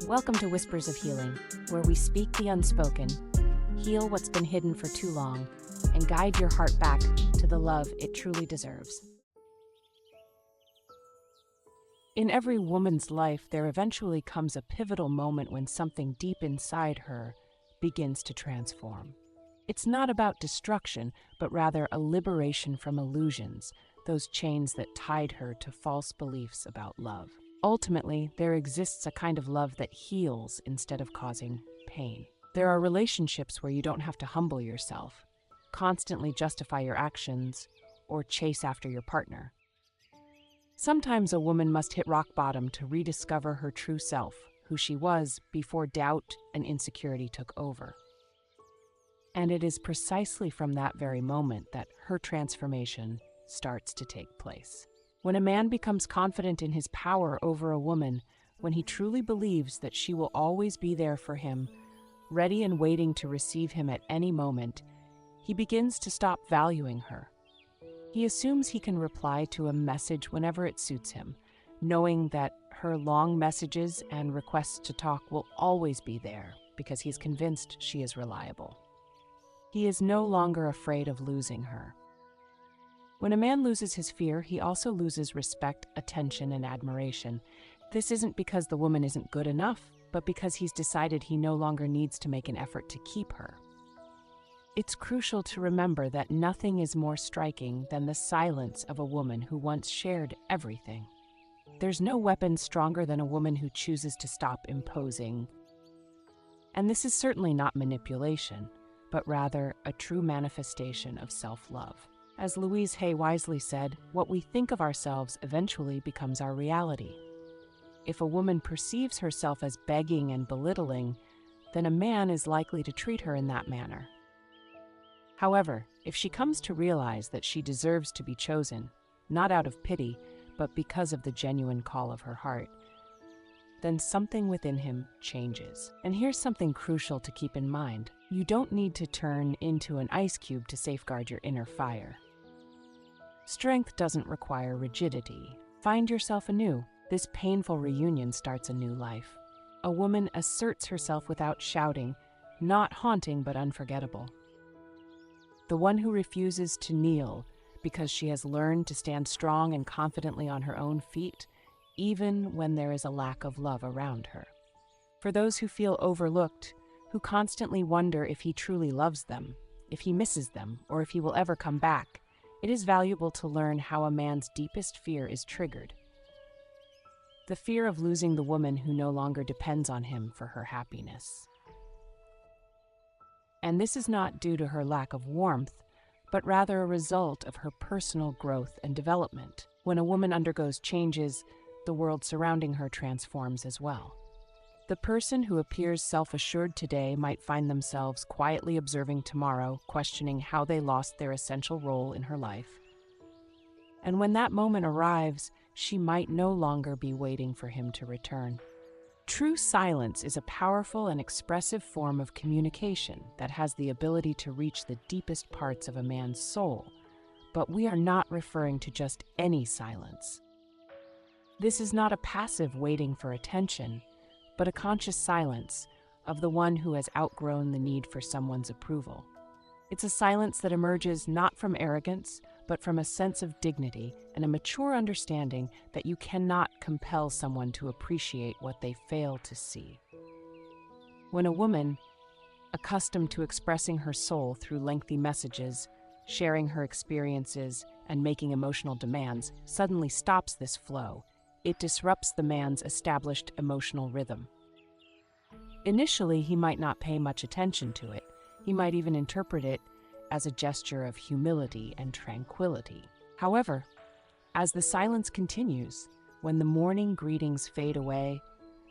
Welcome to Whispers of Healing, where we speak the unspoken, heal what's been hidden for too long, and guide your heart back to the love it truly deserves. In every woman's life, there eventually comes a pivotal moment when something deep inside her begins to transform. It's not about destruction, but rather a liberation from illusions, those chains that tied her to false beliefs about love. Ultimately, there exists a kind of love that heals instead of causing pain. There are relationships where you don't have to humble yourself, constantly justify your actions, or chase after your partner. Sometimes a woman must hit rock bottom to rediscover her true self, who she was before doubt and insecurity took over. And it is precisely from that very moment that her transformation starts to take place. When a man becomes confident in his power over a woman, when he truly believes that she will always be there for him, ready and waiting to receive him at any moment, he begins to stop valuing her. He assumes he can reply to a message whenever it suits him, knowing that her long messages and requests to talk will always be there because he's convinced she is reliable. He is no longer afraid of losing her. When a man loses his fear, he also loses respect, attention, and admiration. This isn't because the woman isn't good enough, but because he's decided he no longer needs to make an effort to keep her. It's crucial to remember that nothing is more striking than the silence of a woman who once shared everything. There's no weapon stronger than a woman who chooses to stop imposing. And this is certainly not manipulation, but rather a true manifestation of self-love. As Louise Hay wisely said, what we think of ourselves eventually becomes our reality. If a woman perceives herself as begging and belittling, then a man is likely to treat her in that manner. However, if she comes to realize that she deserves to be chosen, not out of pity, but because of the genuine call of her heart, then something within him changes. And here's something crucial to keep in mind. You don't need to turn into an ice cube to safeguard your inner fire. Strength doesn't require rigidity. Find yourself anew. This painful reunion starts a new life. A woman asserts herself without shouting, not haunting but unforgettable. The one who refuses to kneel because she has learned to stand strong and confidently on her own feet, even when there is a lack of love around her. For those who feel overlooked, who constantly wonder if he truly loves them, if he misses them, or if he will ever come back, it is valuable to learn how a man's deepest fear is triggered. The fear of losing the woman who no longer depends on him for her happiness. And this is not due to her lack of warmth, but rather a result of her personal growth and development. When a woman undergoes changes, the world surrounding her transforms as well. The person who appears self-assured today might find themselves quietly observing tomorrow, questioning how they lost their essential role in her life. And when that moment arrives, she might no longer be waiting for him to return. True silence is a powerful and expressive form of communication that has the ability to reach the deepest parts of a man's soul. But we are not referring to just any silence. This is not a passive waiting for attention, but a conscious silence of the one who has outgrown the need for someone's approval. It's a silence that emerges not from arrogance, but from a sense of dignity and a mature understanding that you cannot compel someone to appreciate what they fail to see. When a woman, accustomed to expressing her soul through lengthy messages, sharing her experiences, and making emotional demands, suddenly stops this flow, it disrupts the man's established emotional rhythm. Initially, he might not pay much attention to it. He might even interpret it as a gesture of humility and tranquility. However, as the silence continues, when the morning greetings fade away,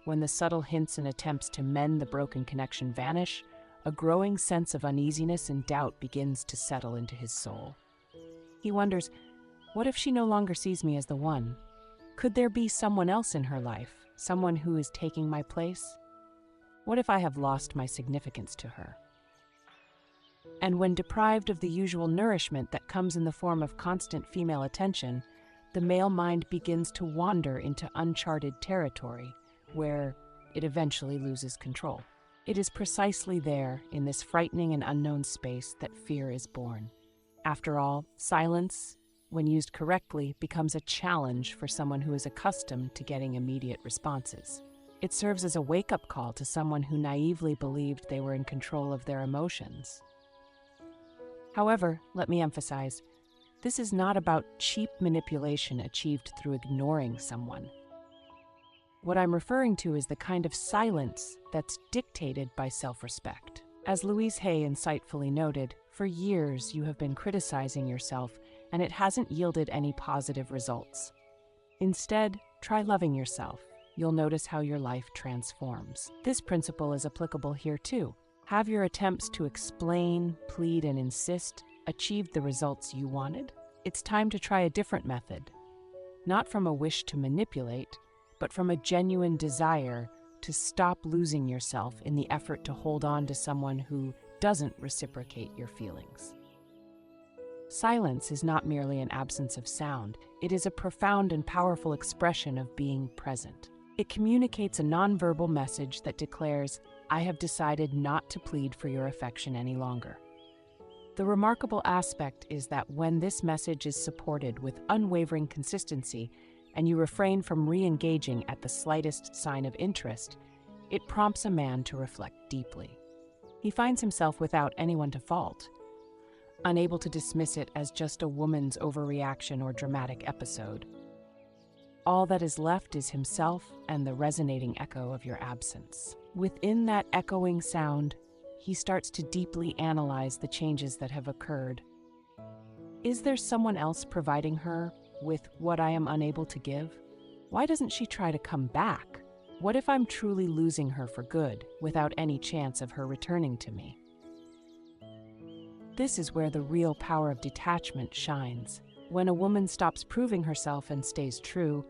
when the subtle hints and attempts to mend the broken connection vanish, a growing sense of uneasiness and doubt begins to settle into his soul. He wonders, what if she no longer sees me as the one? Could there be someone else in her life, someone who is taking my place? What if I have lost my significance to her? And when deprived of the usual nourishment that comes in the form of constant female attention, the male mind begins to wander into uncharted territory, where it eventually loses control. It is precisely there, in this frightening and unknown space, that fear is born. After all, silence, when used correctly, becomes a challenge for someone who is accustomed to getting immediate responses. It serves as a wake-up call to someone who naively believed they were in control of their emotions. However, let me emphasize, this is not about cheap manipulation achieved through ignoring someone. What I'm referring to is the kind of silence that's dictated by self-respect. As Louise Hay insightfully noted, for years you have been criticizing yourself and it hasn't yielded any positive results. Instead, try loving yourself. You'll notice how your life transforms. This principle is applicable here too. Have your attempts to explain, plead, and insist achieved the results you wanted? It's time to try a different method. Not from a wish to manipulate, but from a genuine desire to stop losing yourself in the effort to hold on to someone who doesn't reciprocate your feelings. Silence is not merely an absence of sound. It is a profound and powerful expression of being present. It communicates a nonverbal message that declares, "I have decided not to plead for your affection any longer." The remarkable aspect is that when this message is supported with unwavering consistency and you refrain from re-engaging at the slightest sign of interest, it prompts a man to reflect deeply. He finds himself without anyone to fault, unable to dismiss it as just a woman's overreaction or dramatic episode. All that is left is himself and the resonating echo of your absence. Within that echoing sound, he starts to deeply analyze the changes that have occurred. Is there someone else providing her with what I am unable to give? Why doesn't she try to come back? What if I'm truly losing her for good, without any chance of her returning to me? This is where the real power of detachment shines. When a woman stops proving herself and stays true,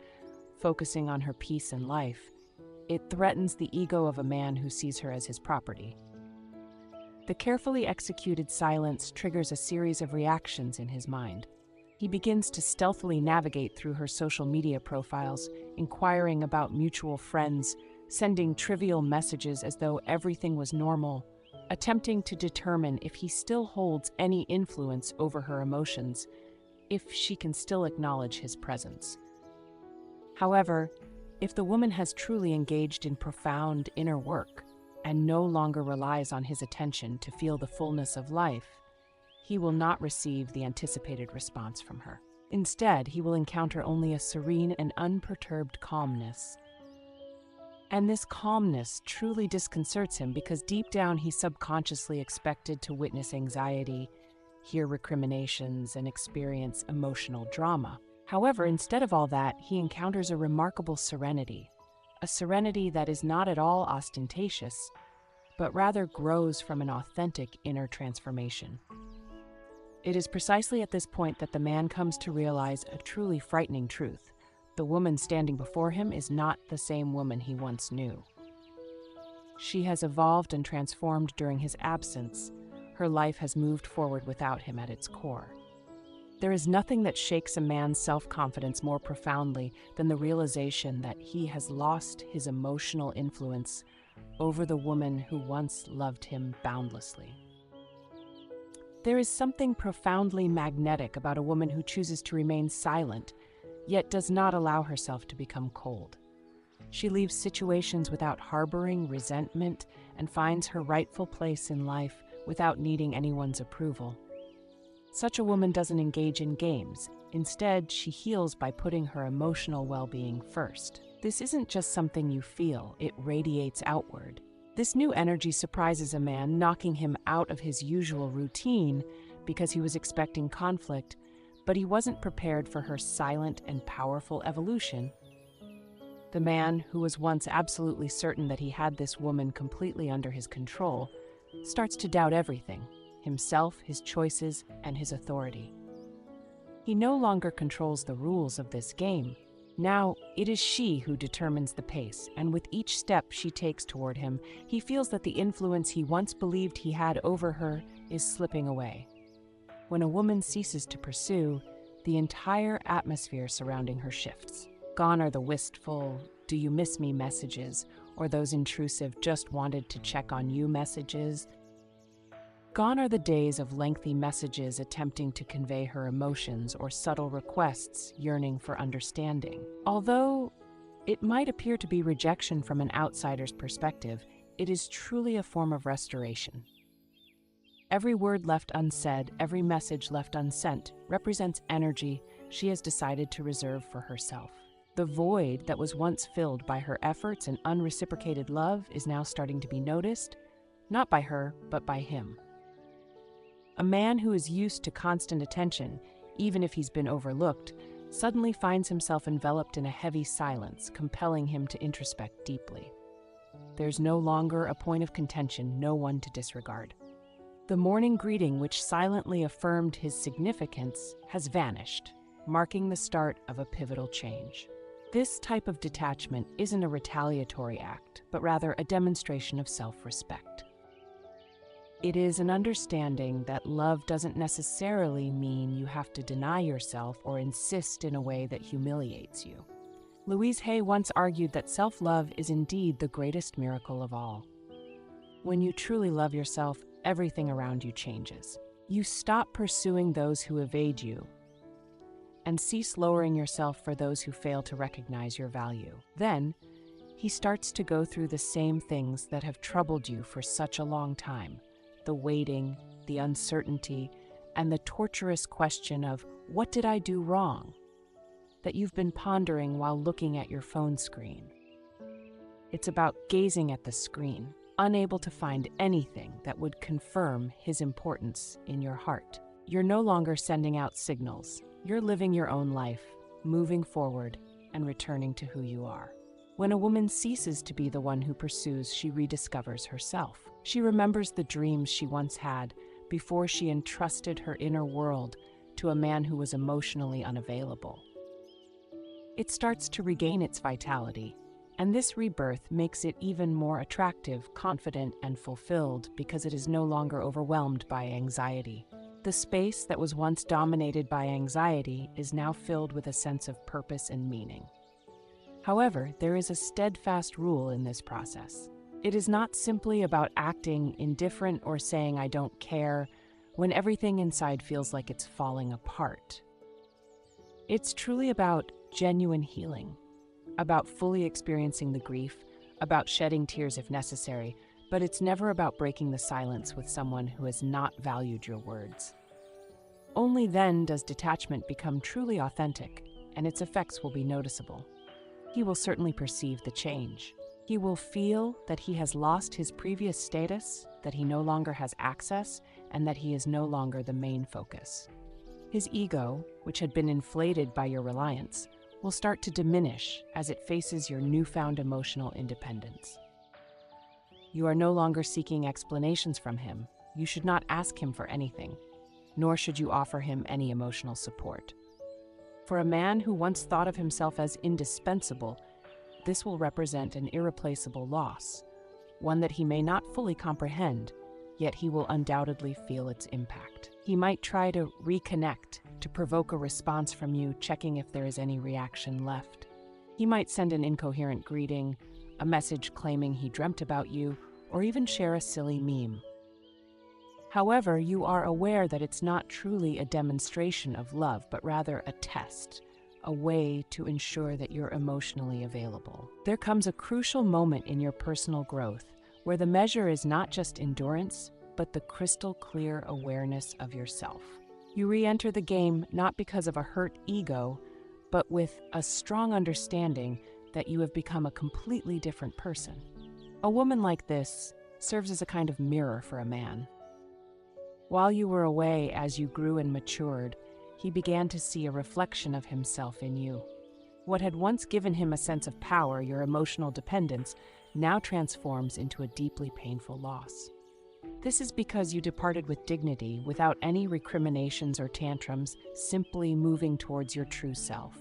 focusing on her peace and life, it threatens the ego of a man who sees her as his property. The carefully executed silence triggers a series of reactions in his mind. He begins to stealthily navigate through her social media profiles, inquiring about mutual friends, sending trivial messages as though everything was normal, attempting to determine if he still holds any influence over her emotions, if she can still acknowledge his presence. However, if the woman has truly engaged in profound inner work and no longer relies on his attention to feel the fullness of life, he will not receive the anticipated response from her. Instead, he will encounter only a serene and unperturbed calmness. And this calmness truly disconcerts him because deep down he subconsciously expected to witness anxiety, hear recriminations, and experience emotional drama. However, instead of all that, he encounters a remarkable serenity, a serenity that is not at all ostentatious, but rather grows from an authentic inner transformation. It is precisely at this point that the man comes to realize a truly frightening truth. The woman standing before him is not the same woman he once knew. She has evolved and transformed during his absence. Her life has moved forward without him at its core. There is nothing that shakes a man's self-confidence more profoundly than the realization that he has lost his emotional influence over the woman who once loved him boundlessly. There is something profoundly magnetic about a woman who chooses to remain silent, yet does not allow herself to become cold. She leaves situations without harboring resentment and finds her rightful place in life without needing anyone's approval. Such a woman doesn't engage in games. Instead, she heals by putting her emotional well-being first. This isn't just something you feel, it radiates outward. This new energy surprises a man, knocking him out of his usual routine because he was expecting conflict, but he wasn't prepared for her silent and powerful evolution. The man, who was once absolutely certain that he had this woman completely under his control, starts to doubt everything: himself, his choices, and his authority. He no longer controls the rules of this game. Now, it is she who determines the pace, and with each step she takes toward him, he feels that the influence he once believed he had over her is slipping away. When a woman ceases to pursue, the entire atmosphere surrounding her shifts. Gone are the wistful, "do you miss me" messages, or those intrusive just wanted to check on you messages. Gone are the days of lengthy messages attempting to convey her emotions or subtle requests yearning for understanding. Although it might appear to be rejection from an outsider's perspective, it is truly a form of restoration. Every word left unsaid, every message left unsent represents energy she has decided to reserve for herself. The void that was once filled by her efforts and unreciprocated love is now starting to be noticed, not by her, but by him. A man who is used to constant attention, even if he's been overlooked, suddenly finds himself enveloped in a heavy silence, compelling him to introspect deeply. There's no longer a point of contention, no one to disregard. The morning greeting, which silently affirmed his significance, has vanished, marking the start of a pivotal change. This type of detachment isn't a retaliatory act, but rather a demonstration of self-respect. It is an understanding that love doesn't necessarily mean you have to deny yourself or insist in a way that humiliates you. Louise Hay once argued that self-love is indeed the greatest miracle of all. When you truly love yourself, everything around you changes. You stop pursuing those who evade you and cease lowering yourself for those who fail to recognize your value. Then, he starts to go through the same things that have troubled you for such a long time: the waiting, the uncertainty, and the torturous question of, what did I do wrong? That you've been pondering while looking at your phone screen. It's about gazing at the screen, unable to find anything that would confirm his importance in your heart. You're no longer sending out signals. You're living your own life, moving forward and returning to who you are. When a woman ceases to be the one who pursues, she rediscovers herself. She remembers the dreams she once had before she entrusted her inner world to a man who was emotionally unavailable. It starts to regain its vitality, and this rebirth makes it even more attractive, confident, and fulfilled because it is no longer overwhelmed by anxiety. The space that was once dominated by anxiety is now filled with a sense of purpose and meaning. However, there is a steadfast rule in this process. It is not simply about acting indifferent or saying I don't care when everything inside feels like it's falling apart. It's truly about genuine healing, about fully experiencing the grief, about shedding tears if necessary, but it's never about breaking the silence with someone who has not valued your words. Only then does detachment become truly authentic, and its effects will be noticeable. He will certainly perceive the change. He will feel that he has lost his previous status, that he no longer has access, and that he is no longer the main focus. His ego, which had been inflated by your reliance, will start to diminish as it faces your newfound emotional independence. You are no longer seeking explanations from him. You should not ask him for anything, nor should you offer him any emotional support. For a man who once thought of himself as indispensable, this will represent an irreplaceable loss, one that he may not fully comprehend, yet he will undoubtedly feel its impact. He might try to reconnect, to provoke a response from you, checking if there is any reaction left. He might send an incoherent greeting, a message claiming he dreamt about you, or even share a silly meme. However, you are aware that it's not truly a demonstration of love, but rather a test, a way to ensure that you're emotionally available. There comes a crucial moment in your personal growth where the measure is not just endurance, but the crystal clear awareness of yourself. You re-enter the game not because of a hurt ego, but with a strong understanding that you have become a completely different person. A woman like this serves as a kind of mirror for a man. While you were away, as you grew and matured, he began to see a reflection of himself in you. What had once given him a sense of power, your emotional dependence, now transforms into a deeply painful loss. This is because you departed with dignity, without any recriminations or tantrums, simply moving towards your true self.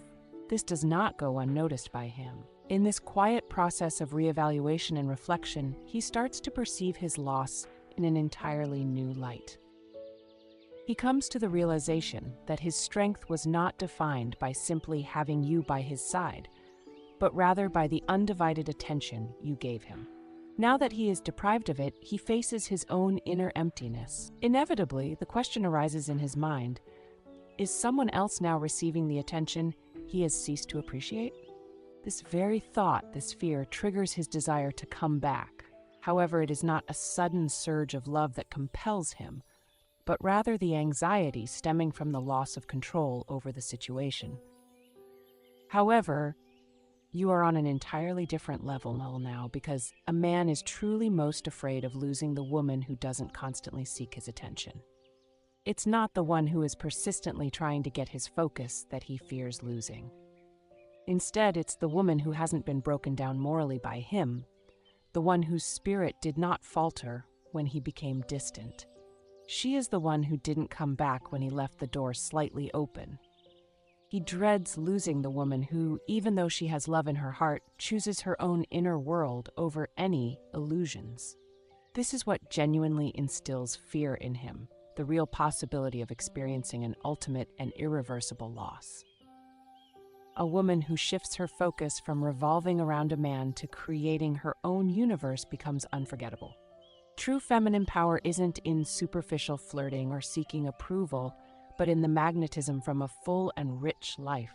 This does not go unnoticed by him. In this quiet process of reevaluation and reflection, he starts to perceive his loss in an entirely new light. He comes to the realization that his strength was not defined by simply having you by his side, but rather by the undivided attention you gave him. Now that he is deprived of it, he faces his own inner emptiness. Inevitably, the question arises in his mind, is someone else now receiving the attention he has ceased to appreciate? This very thought, this fear, triggers his desire to come back. However, it is not a sudden surge of love that compels him, but rather the anxiety stemming from the loss of control over the situation. However, you are on an entirely different level now because a man is truly most afraid of losing the woman who doesn't constantly seek his attention. It's not the one who is persistently trying to get his focus that he fears losing. Instead, it's the woman who hasn't been broken down morally by him, the one whose spirit did not falter when he became distant. She is the one who didn't come back when he left the door slightly open. He dreads losing the woman who, even though she has love in her heart, chooses her own inner world over any illusions. This is what genuinely instills fear in him, the real possibility of experiencing an ultimate and irreversible loss. A woman who shifts her focus from revolving around a man to creating her own universe becomes unforgettable. True feminine power isn't in superficial flirting or seeking approval, but in the magnetism from a full and rich life.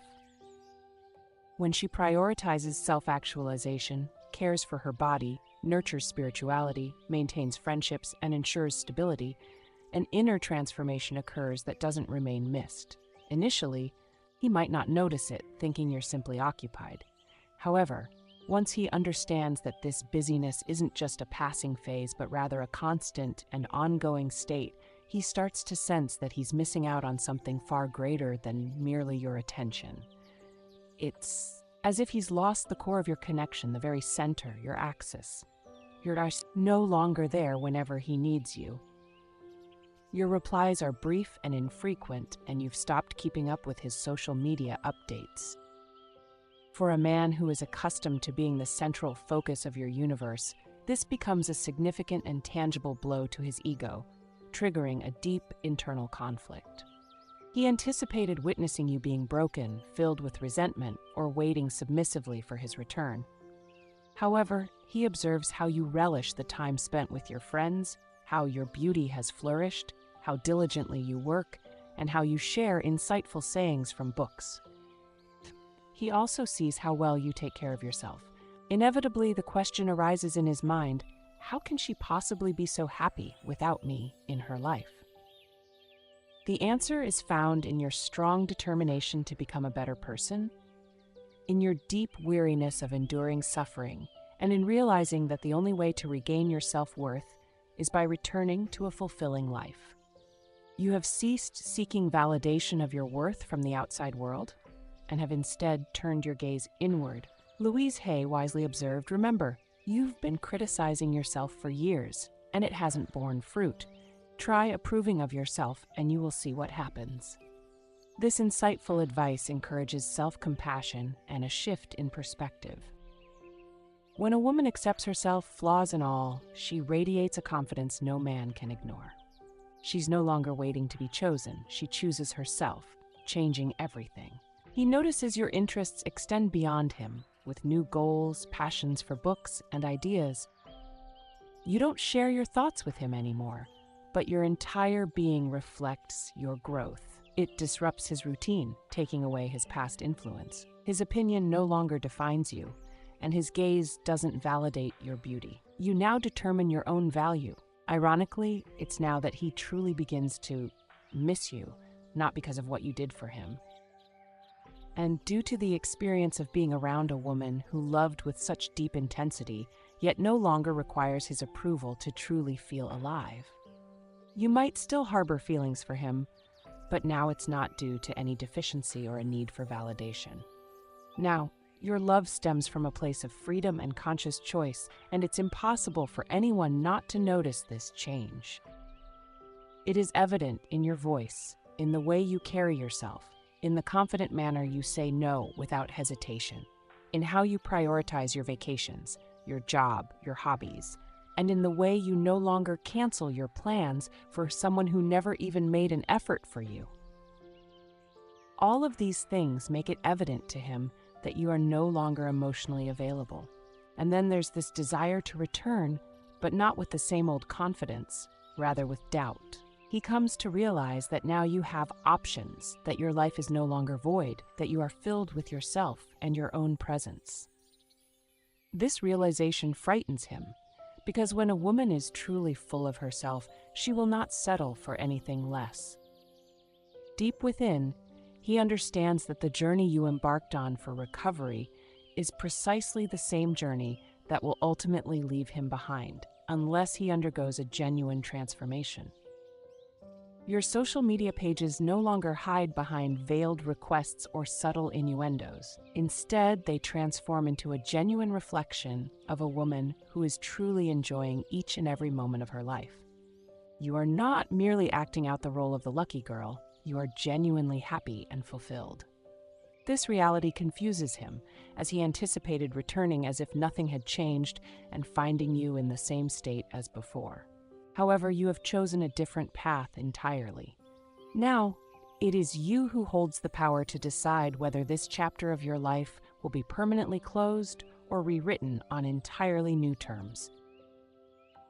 When she prioritizes self-actualization, cares for her body, nurtures spirituality, maintains friendships, and ensures stability, an inner transformation occurs that doesn't remain missed. Initially, he might not notice it, thinking you're simply occupied. However, once he understands that this busyness isn't just a passing phase, but rather a constant and ongoing state, he starts to sense that he's missing out on something far greater than merely your attention. It's as if he's lost the core of your connection, the very center, your axis. You're no longer there whenever he needs you. Your replies are brief and infrequent, and you've stopped keeping up with his social media updates. For a man who is accustomed to being the central focus of your universe, this becomes a significant and tangible blow to his ego, triggering a deep internal conflict. He anticipated witnessing you being broken, filled with resentment, or waiting submissively for his return. However, he observes how you relish the time spent with your friends, how your beauty has flourished, how diligently you work, and how you share insightful sayings from books. He also sees how well you take care of yourself. Inevitably, the question arises in his mind, how can she possibly be so happy without me in her life? The answer is found in your strong determination to become a better person, in your deep weariness of enduring suffering, and in realizing that the only way to regain your self-worth is by returning to a fulfilling life. You have ceased seeking validation of your worth from the outside world and have instead turned your gaze inward. Louise Hay wisely observed, remember, you've been criticizing yourself for years, and it hasn't borne fruit. Try approving of yourself, and you will see what happens. This insightful advice encourages self-compassion and a shift in perspective. When a woman accepts herself, flaws and all, she radiates a confidence no man can ignore. She's no longer waiting to be chosen. She chooses herself, changing everything. He notices your interests extend beyond him, with new goals, passions for books, and ideas. You don't share your thoughts with him anymore, but your entire being reflects your growth. It disrupts his routine, taking away his past influence. His opinion no longer defines you, and his gaze doesn't validate your beauty. You now determine your own value. Ironically, it's now that he truly begins to miss you, not because of what you did for him. And due to the experience of being around a woman who loved with such deep intensity, yet no longer requires his approval to truly feel alive. You might still harbor feelings for him, but now it's not due to any deficiency or a need for validation. Now, your love stems from a place of freedom and conscious choice, and it's impossible for anyone not to notice this change. It is evident in your voice, in the way you carry yourself, in the confident manner you say no without hesitation, in how you prioritize your vacations, your job, your hobbies, and in the way you no longer cancel your plans for someone who never even made an effort for you. All of these things make it evident to him that you are no longer emotionally available. And then there's this desire to return, but not with the same old confidence, rather with doubt. He comes to realize that now you have options, that your life is no longer void, that you are filled with yourself and your own presence. This realization frightens him, because when a woman is truly full of herself, she will not settle for anything less. Deep within, he understands that the journey you embarked on for recovery is precisely the same journey that will ultimately leave him behind, unless he undergoes a genuine transformation. Your social media pages no longer hide behind veiled requests or subtle innuendos. Instead, they transform into a genuine reflection of a woman who is truly enjoying each and every moment of her life. You are not merely acting out the role of the lucky girl, you are genuinely happy and fulfilled. This reality confuses him, as he anticipated returning as if nothing had changed and finding you in the same state as before. However, you have chosen a different path entirely. Now, it is you who holds the power to decide whether this chapter of your life will be permanently closed or rewritten on entirely new terms.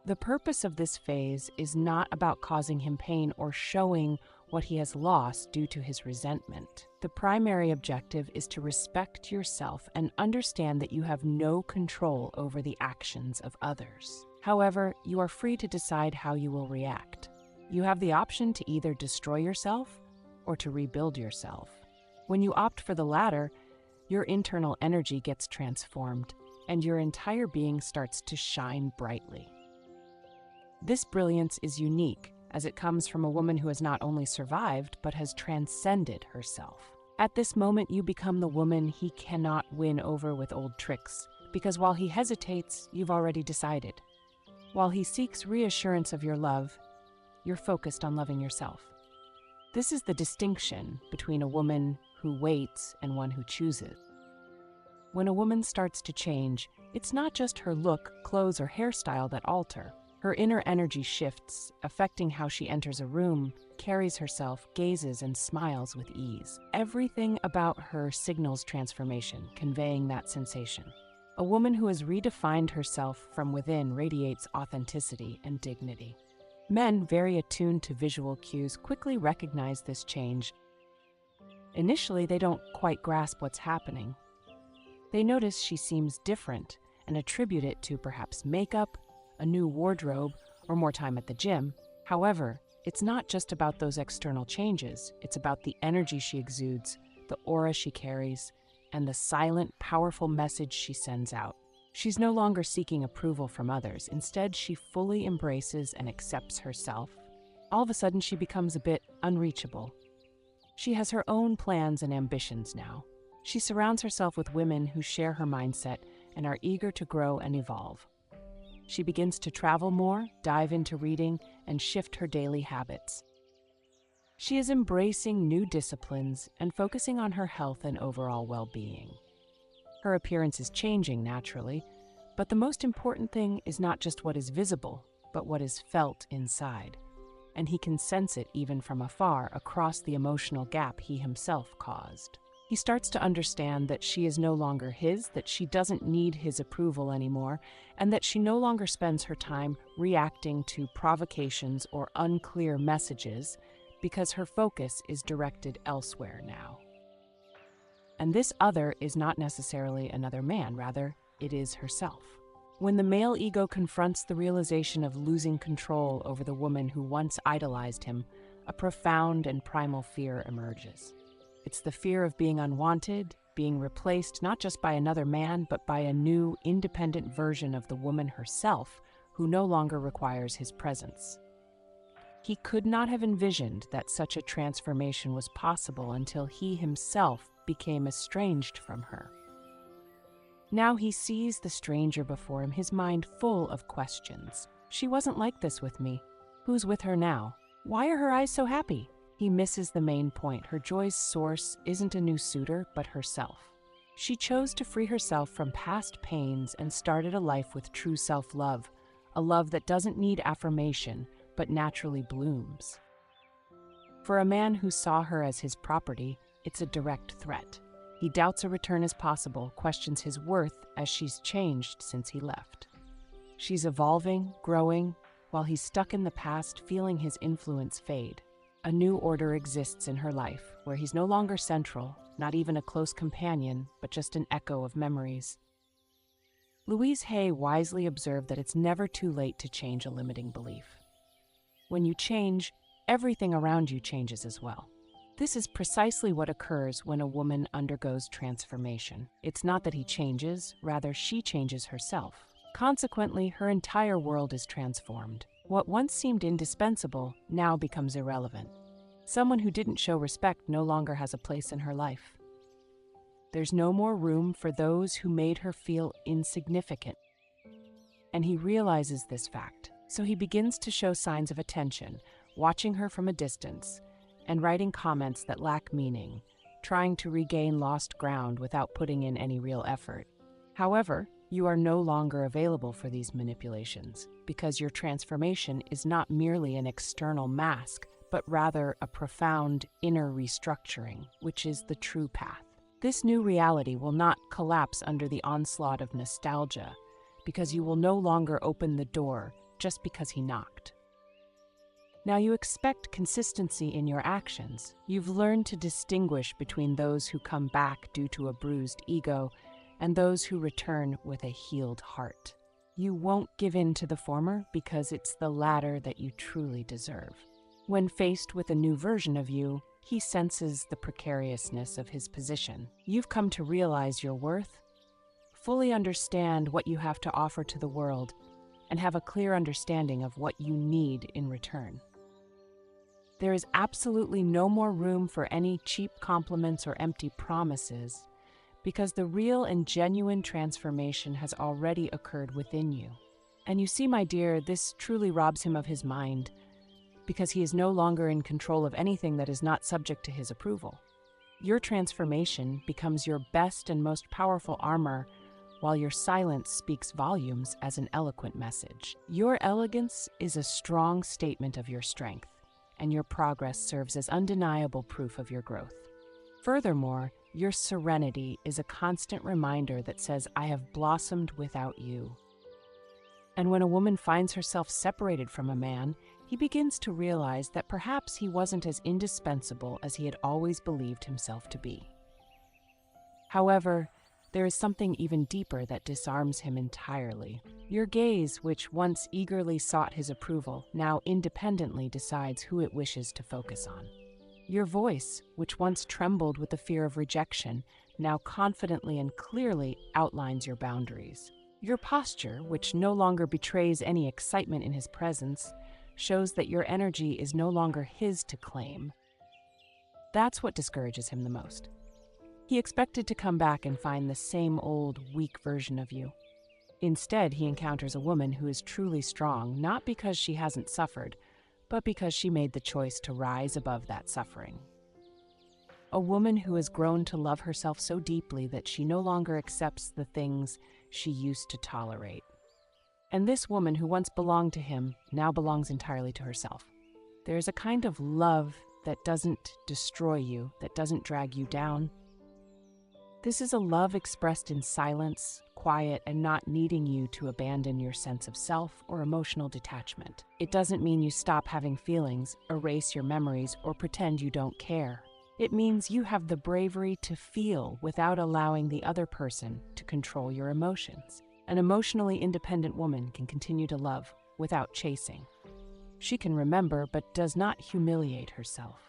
The purpose of this phase is not about causing him pain or showing what he has lost due to his resentment. The primary objective is to respect yourself and understand that you have no control over the actions of others. However, you are free to decide how you will react. You have the option to either destroy yourself or to rebuild yourself. When you opt for the latter, your internal energy gets transformed and your entire being starts to shine brightly. This brilliance is unique, as it comes from a woman who has not only survived, but has transcended herself. At this moment, you become the woman he cannot win over with old tricks, because while he hesitates, you've already decided. While he seeks reassurance of your love, you're focused on loving yourself. This is the distinction between a woman who waits and one who chooses. When a woman starts to change, it's not just her look, clothes, or hairstyle that alter. Her inner energy shifts, affecting how she enters a room, carries herself, gazes, and smiles with ease. Everything about her signals transformation, conveying that sensation. A woman who has redefined herself from within radiates authenticity and dignity. Men, very attuned to visual cues, quickly recognize this change. Initially, they don't quite grasp what's happening. They notice she seems different and attribute it to perhaps makeup, a new wardrobe, or more time at the gym. However, it's not just about those external changes. It's about the energy she exudes, the aura she carries, and the silent, powerful message she sends out. She's no longer seeking approval from others. Instead, she fully embraces and accepts herself. All of a sudden, she becomes a bit unreachable. She has her own plans and ambitions now. She surrounds herself with women who share her mindset and are eager to grow and evolve. She begins to travel more, dive into reading, and shift her daily habits. She is embracing new disciplines and focusing on her health and overall well-being. Her appearance is changing naturally, but the most important thing is not just what is visible, but what is felt inside. And he can sense it even from afar, across the emotional gap he himself caused. He starts to understand that she is no longer his, that she doesn't need his approval anymore, and that she no longer spends her time reacting to provocations or unclear messages, because her focus is directed elsewhere now. And this other is not necessarily another man, rather, it is herself. When the male ego confronts the realization of losing control over the woman who once idolized him, a profound and primal fear emerges. It's the fear of being unwanted, being replaced not just by another man, but by a new, independent version of the woman herself, who no longer requires his presence. He could not have envisioned that such a transformation was possible until he himself became estranged from her. Now he sees the stranger before him, his mind full of questions. She wasn't like this with me. Who's with her now? Why are her eyes so happy? He misses the main point. Her joy's source isn't a new suitor, but herself. She chose to free herself from past pains and started a life with true self-love, a love that doesn't need affirmation, but naturally blooms. For a man who saw her as his property, it's a direct threat. He doubts a return is possible, questions his worth as she's changed since he left. She's evolving, growing, while he's stuck in the past, feeling his influence fade. A new order exists in her life, where he's no longer central, not even a close companion, but just an echo of memories. Louise Hay wisely observed that it's never too late to change a limiting belief. When you change, everything around you changes as well. This is precisely what occurs when a woman undergoes transformation. It's not that he changes, rather she changes herself. Consequently, her entire world is transformed. What once seemed indispensable now becomes irrelevant. Someone who didn't show respect no longer has a place in her life. There's no more room for those who made her feel insignificant. And he realizes this fact, so he begins to show signs of attention, watching her from a distance, and writing comments that lack meaning, trying to regain lost ground without putting in any real effort. However, you are no longer available for these manipulations, because your transformation is not merely an external mask, but rather a profound inner restructuring, which is the true path. This new reality will not collapse under the onslaught of nostalgia, because you will no longer open the door just because he knocked. Now you expect consistency in your actions. You've learned to distinguish between those who come back due to a bruised ego and those who return with a healed heart. You won't give in to the former because it's the latter that you truly deserve. When faced with a new version of you, he senses the precariousness of his position. You've come to realize your worth, fully understand what you have to offer to the world, and have a clear understanding of what you need in return. There is absolutely no more room for any cheap compliments or empty promises, because the real and genuine transformation has already occurred within you. And you see, my dear, this truly robs him of his mind, because he is no longer in control of anything that is not subject to his approval. Your transformation becomes your best and most powerful armor, while your silence speaks volumes as an eloquent message. Your elegance is a strong statement of your strength, and your progress serves as undeniable proof of your growth. Furthermore, your serenity is a constant reminder that says, I have blossomed without you. And when a woman finds herself separated from a man, he begins to realize that perhaps he wasn't as indispensable as he had always believed himself to be. However, there is something even deeper that disarms him entirely. Your gaze, which once eagerly sought his approval, now independently decides who it wishes to focus on. Your voice, which once trembled with the fear of rejection, now confidently and clearly outlines your boundaries. Your posture, which no longer betrays any excitement in his presence, shows that your energy is no longer his to claim. That's what discourages him the most. He expected to come back and find the same old, weak version of you. Instead, he encounters a woman who is truly strong, not because she hasn't suffered, but because she made the choice to rise above that suffering. A woman who has grown to love herself so deeply that she no longer accepts the things she used to tolerate. And this woman who once belonged to him now belongs entirely to herself. There is a kind of love that doesn't destroy you, that doesn't drag you down. This is a love expressed in silence, quiet, and not needing you to abandon your sense of self or emotional detachment. It doesn't mean you stop having feelings, erase your memories, or pretend you don't care. It means you have the bravery to feel without allowing the other person to control your emotions. An emotionally independent woman can continue to love without chasing. She can remember but does not humiliate herself.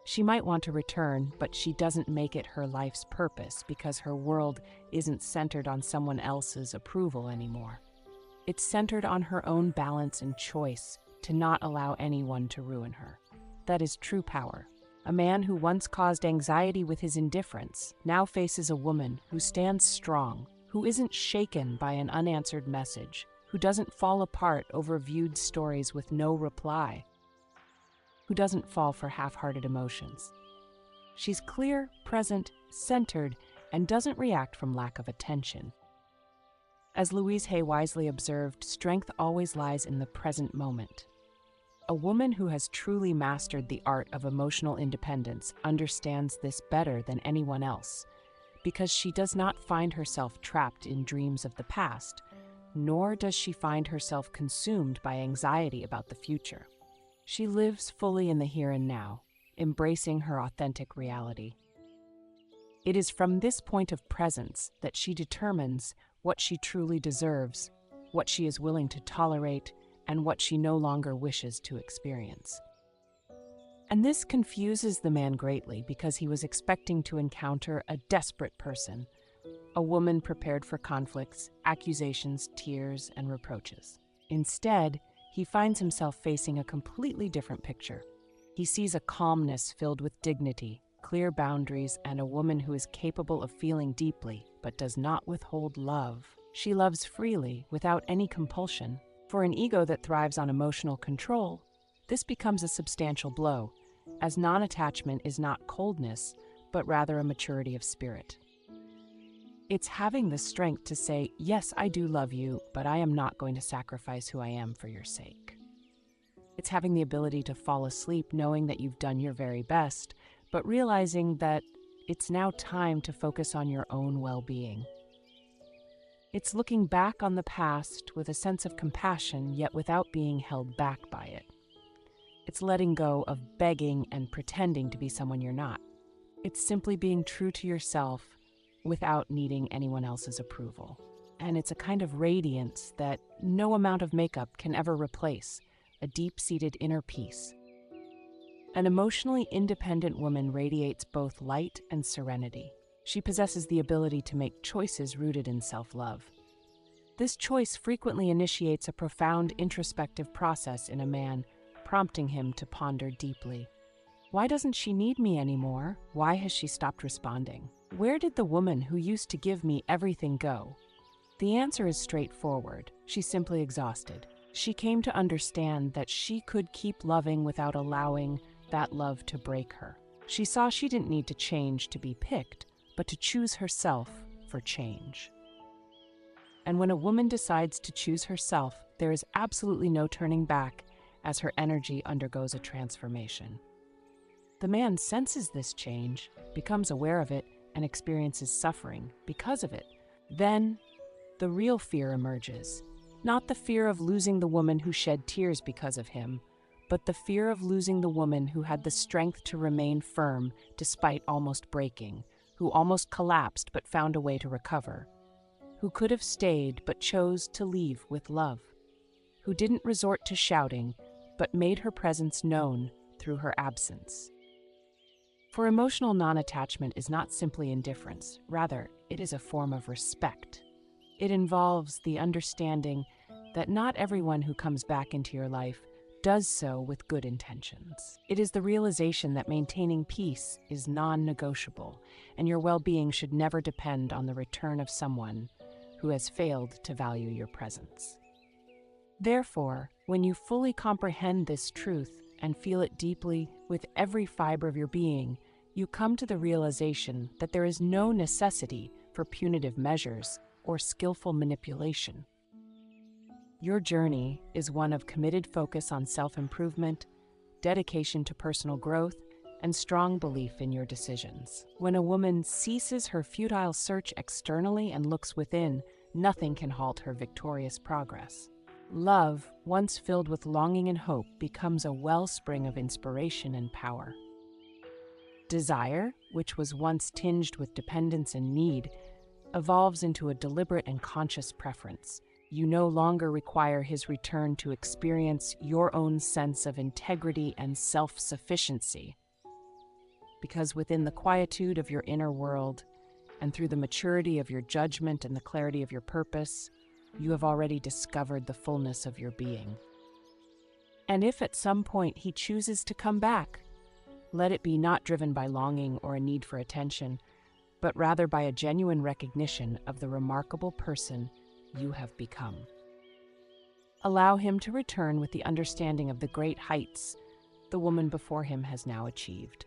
She might want to return, but she doesn't make it her life's purpose because her world isn't centered on someone else's approval anymore. It's centered on her own balance and choice to not allow anyone to ruin her. That is true power. A man who once caused anxiety with his indifference now faces a woman who stands strong, who isn't shaken by an unanswered message, who doesn't fall apart over viewed stories with no reply, who doesn't fall for half-hearted emotions. She's clear, present, centered, and doesn't react from lack of attention. As Louise Hay wisely observed, strength always lies in the present moment. A woman who has truly mastered the art of emotional independence understands this better than anyone else, because she does not find herself trapped in dreams of the past, nor does she find herself consumed by anxiety about the future. She lives fully in the here and now, embracing her authentic reality. It is from this point of presence that she determines what she truly deserves, what she is willing to tolerate, and what she no longer wishes to experience. And this confuses the man greatly because he was expecting to encounter a desperate person, a woman prepared for conflicts, accusations, tears, and reproaches. Instead, he finds himself facing a completely different picture. He sees a calmness filled with dignity, clear boundaries, and a woman who is capable of feeling deeply but does not withhold love. She loves freely without any compulsion. For an ego that thrives on emotional control, this becomes a substantial blow, as non-attachment is not coldness, but rather a maturity of spirit. It's having the strength to say, yes, I do love you, but I am not going to sacrifice who I am for your sake. It's having the ability to fall asleep knowing that you've done your very best, but realizing that it's now time to focus on your own well-being. It's looking back on the past with a sense of compassion, yet without being held back by it. It's letting go of begging and pretending to be someone you're not. It's simply being true to yourself without needing anyone else's approval. And it's a kind of radiance that no amount of makeup can ever replace, a deep-seated inner peace. An emotionally independent woman radiates both light and serenity. She possesses the ability to make choices rooted in self-love. This choice frequently initiates a profound introspective process in a man, prompting him to ponder deeply. Why doesn't she need me anymore? Why has she stopped responding? Where did the woman who used to give me everything go? The answer is straightforward. She's simply exhausted. She came to understand that she could keep loving without allowing that love to break her. She saw she didn't need to change to be picked, but to choose herself for change. And when a woman decides to choose herself, there is absolutely no turning back as her energy undergoes a transformation. The man senses this change, becomes aware of it, and experiences suffering because of it. Then, the real fear emerges. Not the fear of losing the woman who shed tears because of him, but the fear of losing the woman who had the strength to remain firm despite almost breaking, who almost collapsed but found a way to recover, who could have stayed but chose to leave with love, who didn't resort to shouting but made her presence known through her absence. For emotional non-attachment is not simply indifference, rather, it is a form of respect. It involves the understanding that not everyone who comes back into your life does so with good intentions. It is the realization that maintaining peace is non-negotiable, and your well-being should never depend on the return of someone who has failed to value your presence. Therefore, when you fully comprehend this truth and feel it deeply with every fiber of your being, you come to the realization that there is no necessity for punitive measures or skillful manipulation. Your journey is one of committed focus on self-improvement, dedication to personal growth, and strong belief in your decisions. When a woman ceases her futile search externally and looks within, nothing can halt her victorious progress. Love, once filled with longing and hope, becomes a wellspring of inspiration and power. Desire, which was once tinged with dependence and need, evolves into a deliberate and conscious preference. You no longer require his return to experience your own sense of integrity and self-sufficiency, because within the quietude of your inner world, and through the maturity of your judgment and the clarity of your purpose, you have already discovered the fullness of your being. And if at some point he chooses to come back, let it be not driven by longing or a need for attention, but rather by a genuine recognition of the remarkable person you have become. Allow him to return with the understanding of the great heights the woman before him has now achieved.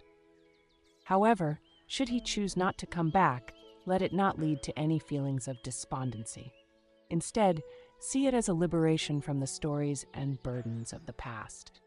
However, should he choose not to come back, let it not lead to any feelings of despondency. Instead, see it as a liberation from the stories and burdens of the past.